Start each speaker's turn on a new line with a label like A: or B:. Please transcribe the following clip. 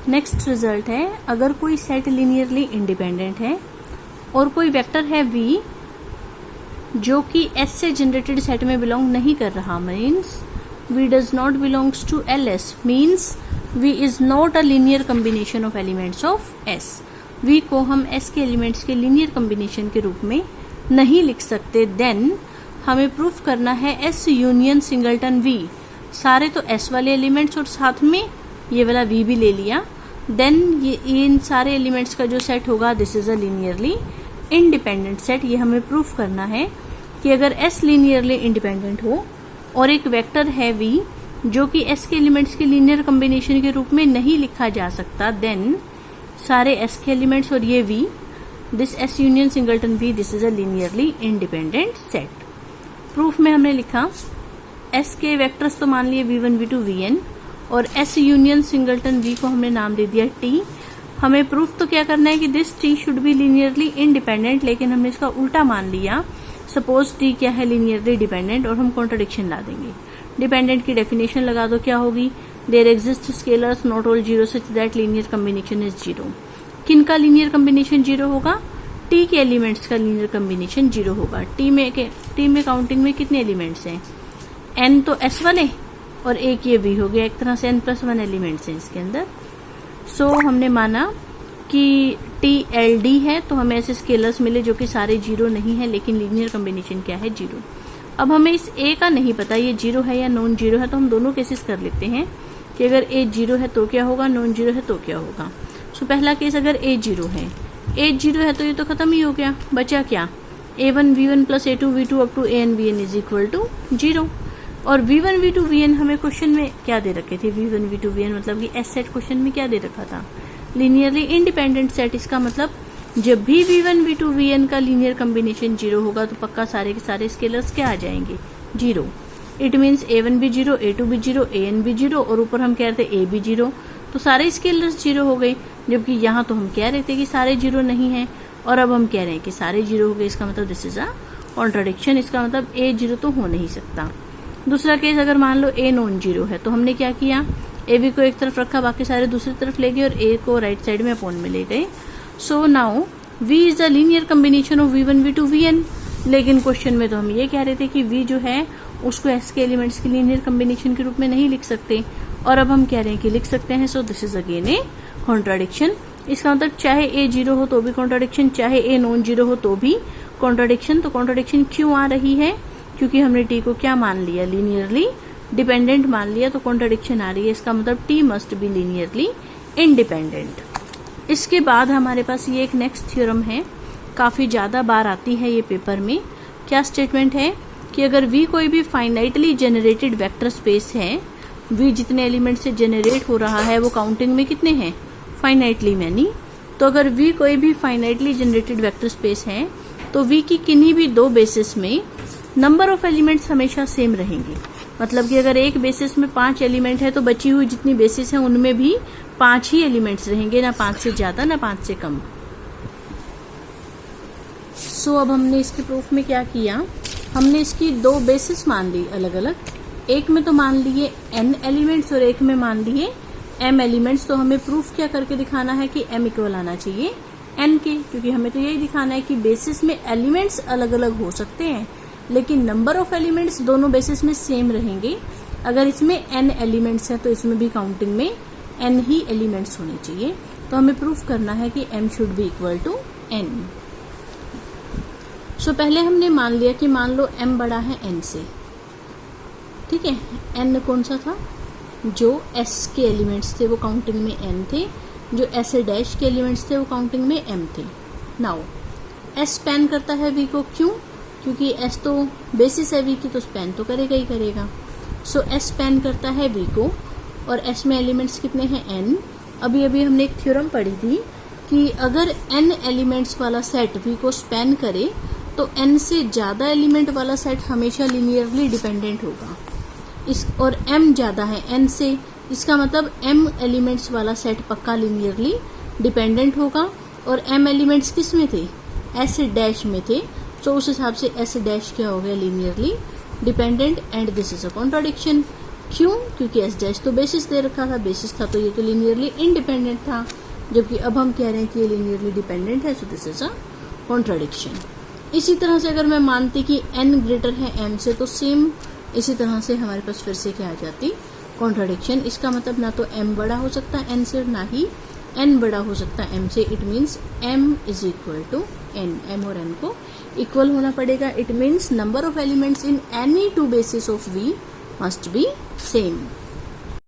A: Next result है, अगर कोई सेट लीनियरली इंडिपेंडेंट है और कोई वेक्टर है v जो कि S से जनरेटेड सेट में बिलोंग नहीं कर रहा, means v does not belongs to LS, means v is not a linear combination of elements of S। v को हम S के एलिमेंट्स के लीनियर कम्बिनेशन के रूप में नहीं लिख सकते। देन हमें प्रूफ करना है S यूनियन सिंगलटन v, सारे तो S वाले एलिमेंट्स और साथ में ये वाला v भी ले लिया। देन ये इन सारे एलिमेंट्स का जो सेट होगा this is a linearly independent set. ये हमें प्रूफ करना है कि अगर S लीनियरली इंडिपेंडेंट हो और एक वेक्टर है v जो कि S के एलिमेंट्स के लीनियर कॉम्बिनेशन के रूप में नहीं लिखा जा सकता, देन सारे S के एलिमेंट्स और ये v, this S union singleton v, this is a linearly independent set. Proof में हमने लिखा S के वेक्टर्स तो मान लिए v1 v2 vn और S यूनियन सिंगलटन v को हमने नाम दे दिया t। हमें प्रूफ तो क्या करना है कि this t should be linearly independent, लेकिन हमने इसका उल्टा मान लिया। सपोज t क्या है, लीनियरली डिपेंडेंट, और हम कॉन्ट्रडिक्शन ला देंगे। डिपेंडेंट की डेफिनेशन लगा दो, क्या होगी, there exist scalars not all zero such that linear combination is zero. किनका लीनियर कम्बिनेशन जीरो होगा, t के एलिमेंट्स का लीनियर कम्बिनेशन जीरो होगा। t में काउंटिंग में कितने एलिमेंट्स हैं, n तो s वाले और एक ये v हो गया, एक तरह से n+1 एलिमेंट्स हैं इसके अंदर। सो हमने माना कि TLD है, तो हमें ऐसे स्केलर्स मिले जो कि सारे जीरो नहीं है, लेकिन लीनियर कॉम्बिनेशन क्या है, जीरो। अब हमें इस A का नहीं पता ये जीरो है या नॉन जीरो है, तो हम दोनों केसेस कर लेते हैं कि अगर A जीरो है तो क्या होगा, नॉन जीरो है तो क्या होगा। सो पहला केस, अगर A जीरो है, A जीरो है तो ये तो खत्म ही हो गया, बचा क्या, A1 V1 plus A2 V2 up to AN VN is equal to zero. और V1 V2 VN हमें क्वेश्चन में क्या दे रखे थे, V1 V2 VN मतलब कि S सेट क्वेश्चन में क्या दे रखा था, लीनियरली इंडिपेंडेंट सेट। इसका मतलब जब भी V1 V2 VN का लीनियर कॉम्बिनेशन जीरो होगा तो पक्का सारे के सारे स्केलर्स क्या आ जाएंगे, जीरो। इट मीन्स A1 भी जीरो, A2 भी जीरो, AN भी जीरो, और ऊपर हम कह रहे थे A भी जीरो, तो सारे स्केलर्स जीरो हो गए। जबकि यहाँ तो हम कह रहे थे कि सारे जीरो नहीं है, और अब हम कह रहे हैं कि सारे जीरो हो गए। इसका मतलब दिस इज अ कॉन्ट्रडिक्शन, इसका मतलब A जीरो तो हो नहीं सकता। दूसरा केस, अगर मान लो A नॉन जीरो है, तो हमने क्या किया, AB को एक तरफ रखा, बाकी सारे दूसरी तरफ ले गए और A को राइट साइड में अपॉन में ले गए। So now V is the linear combination of V1 V2 VN, लेकिन क्वेश्चन में तो हम ये कह रहे थे कि V जो है उसको S के एलिमेंट्स के लीनियर कॉम्बिनेशन के रूप में नहीं लिख सकते, और अब हम कह रहे हैं कि लिख सकते हैं। So this is again A contradiction. इसका मतलब चाहे A जीरो हो तो भी कॉन्ट्रडिक्शन, चाहे A नॉन जीरो हो तो भी कॉन्ट्रडिक्शन। तो कॉन्ट्रडिक्शन क्यों आ रही है, क्योंकि हमने T को क्या मान लिया, लीनियरली डिपेंडेंट मान लिया, तो कॉन्ट्रडिक्शन आ रही है। इसका मतलब T must be linearly independent. इसके बाद हमारे पास ये एक नेक्स्ट थ्योरम है, काफी ज्यादा बार आती है ये पेपर में। क्या स्टेटमेंट है कि अगर V कोई भी फाइनाइटली जनरेटेड वेक्टर स्पेस है, V जितने एलिमेंट से जनरेट हो रहा है वो काउंटिंग में कितने हैं, फाइनाइटली मैनी। तो अगर V कोई भी फाइनाइटली जनरेटेड वेक्टर स्पेस है तो V की किन्हीं भी दो बेसिस में नंबर ऑफ एलिमेंट्स हमेशा सेम रहेंगे। मतलब कि अगर एक बेसिस में 5 एलिमेंट है तो बची हुई जितनी बेसिस है उनमें भी 5 ही एलिमेंट्स रहेंगे, ना 5 से ज्यादा ना 5 से कम। सो अब हमने इसके प्रूफ में क्या किया, हमने इसकी दो बेसिस मान ली अलग अलग। एक में तो मान लिए n एलिमेंट्स और एक में मान लिए m एलिमेंट्स। तो हमें प्रूफ क्या करके दिखाना है कि m इक्वल आना चाहिए n के, क्योंकि हमें तो यही दिखाना है कि बेसिस में एलिमेंट्स अलग अलग हो सकते हैं लेकिन नंबर ऑफ एलिमेंट्स दोनों बेसिस में सेम रहेंगे। अगर इसमें n एलिमेंट्स है तो इसमें भी काउंटिंग में n ही एलिमेंट्स होने चाहिए। तो हमें प्रूफ करना है कि m should be equal to n। So पहले हमने मान लिया कि मान लो m बड़ा है n से, ठीक है। n कौन सा था, जो s के एलिमेंट्स थे वो काउंटिंग में n थे, जो s डैश के एलिमेंट्स थे वो काउंटिंग में m थे। नाउ s स्पैन करता है v को, क्यों, क्योंकि S तो बेसिस है V की, तो स्पैन तो करेगा ही करेगा। सो S स्पैन करता है V को, और S में एलिमेंट्स कितने हैं, n। अभी हमने एक थ्योरम पढ़ी थी कि अगर n एलिमेंट्स वाला सेट V को स्पैन करे तो n से ज्यादा एलिमेंट वाला सेट हमेशा लीनियरली डिपेंडेंट होगा। और m ज्यादा है n से, इसका मतलब m एलिमेंट्स वाला सेट पक्का लीनियरली डिपेंडेंट होगा। और m एलिमेंट्स किस में थे, S डैश में थे, तो उस हिसाब से S डैश क्या हो गया, linearly dependent. And this is a contradiction. क्यों? क्योंकि एस डैश तो बेसिस दे रखा था, बेसिस था तो ये तो लीनियरली इंडिपेंडेंट था, जबकि अब हम कह रहे हैं कि ये लीनियरली डिपेंडेंट है, so this is a contradiction. इसी तरह से अगर मैं मानती कि n ग्रेटर है m से, तो सेम इसी तरह से हमारे पास फिर से क्या आ जाती, कॉन्ट्राडिक्शन। इसका मतलब ना तो m बड़ा हो सकता है n से, ना ही n बड़ा हो सकता है m से। It means m is equal to n, m और n को इक्वल होना पड़ेगा। It means number of elements in any two basis of v must be same.